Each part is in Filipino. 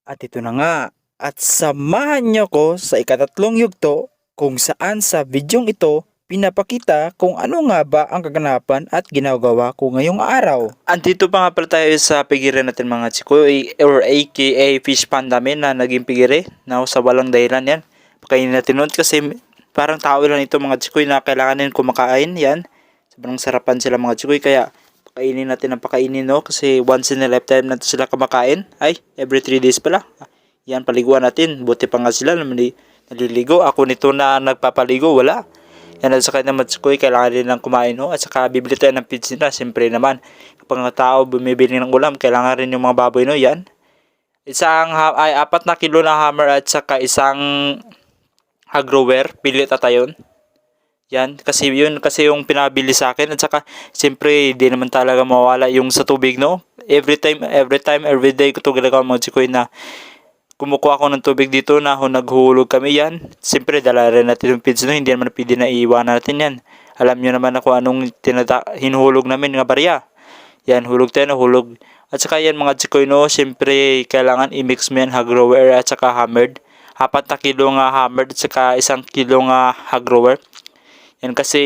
At ito na nga, at samahan niyo ko sa ikatatlong yugto kung saan sa videong ito pinapakita kung ano nga ba ang kaganapan at ginagawa ko ngayong araw. Andito pa nga pala tayo sa pigire natin mga chikoy or aka fish pond namin na naging pigire na sa walang dahilan yan. Pakainin natin nun kasi parang tao lang ito mga chikoy na kailangan din kumakain yan. Sobrang sarapan sila mga chikoy kaya pakainin natin ang pakainin no kasi once in a lifetime na sila kumakain. Ay, every 3 days pala. Yan, paliguan natin. Buti pa nga sila naliligo. Ako nito na nagpapaligo, wala. Yan, at saka naman chikoy, kailangan din lang kumain no? At saka bibili tayo ng feeds nila. Siyempre naman, kapag mga tao bumibili ng ulam, kailangan rin yung mga baboy no? Yan. Ay 4 na kilo na hammer at saka isang agrower. Pilit ata yun. Yan, kasi yun kasi yung pinabili sa akin at saka siyempre di naman talaga mawala yung sa tubig no. Every day ko to ginagawa mga chikoy na kumukuha ako ng tubig dito na naghulog kami yan. Siyempre dala rin natin yung feeds no, hindi naman pwede na iiwanan natin yan. Alam nyo naman ako anong hinuhulog namin nga barya. Yan, hulog tayo na hulog. At saka yan mga chikoy no, siyempre kailangan i-mix mo yan hagrower at saka hammered. 4 na kilo nga hammered at saka 1 kilo nga hagrower. Yan kasi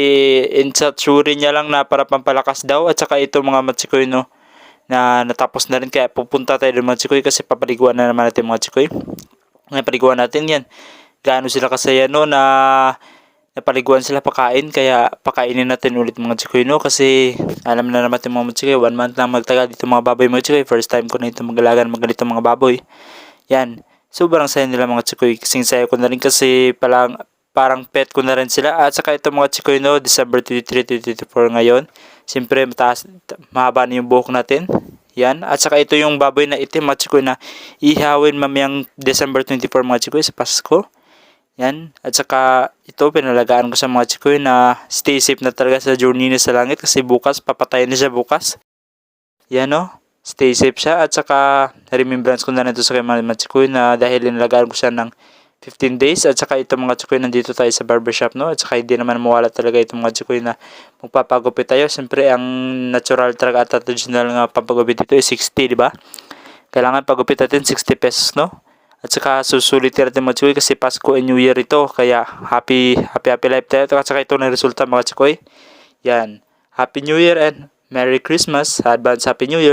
insatsurin niya lang na para pampalakas daw at saka ito mga matsikoy no na natapos na rin kaya pupunta tayo ng matsikoy kasi papaliguan na naman natin mga matsikoy. Ngayon paliguan natin yan. Gaano sila kasaya no na napaliguan sila pakain kaya pakainin natin ulit mga matsikoy no kasi alam na naman natin mga matsikoy 1 month lang magtagal dito mga baboy mga matsikoy. First time ko na ito mag-alaga ng ganito mga baboy. Yan. Sobrang saya nila mga matsikoy. Kasing saya ko na rin kasi parang pet ko na rin sila. At saka ito mga chikoy no, December 23, 2024 ngayon. Siyempre mahaba na yung buhok natin. Yan. At saka ito yung baboy na itim mga chikoy na ihawin mamayang December 24 mga chikoy sa Pasko. Yan. At saka ito pinalagaan ko sa mga chikoy na stay safe na talaga sa journey niya sa langit kasi bukas papatayin na siya bukas. Yan no. Stay safe siya. At saka remembrance ko na rin ito sa mga chikoy na dahil inalagaan ko siya ng 15 days at saka ito mga chikoy nandito tayo sa barbershop no at saka hindi naman mawala talaga itong mga chikoy na magpapagupit tayo. Siyempre ang natural talaga at traditional nga pampagupit dito is 60, di ba? Kailangan pagupit natin 60 pesos no. At saka susulit natin mga chikoy kasi Pasko and New Year ito kaya happy life tayo. At saka ito na resulta mga chikoy. Yan. Happy New Year and Merry Christmas. Advance Happy New Year.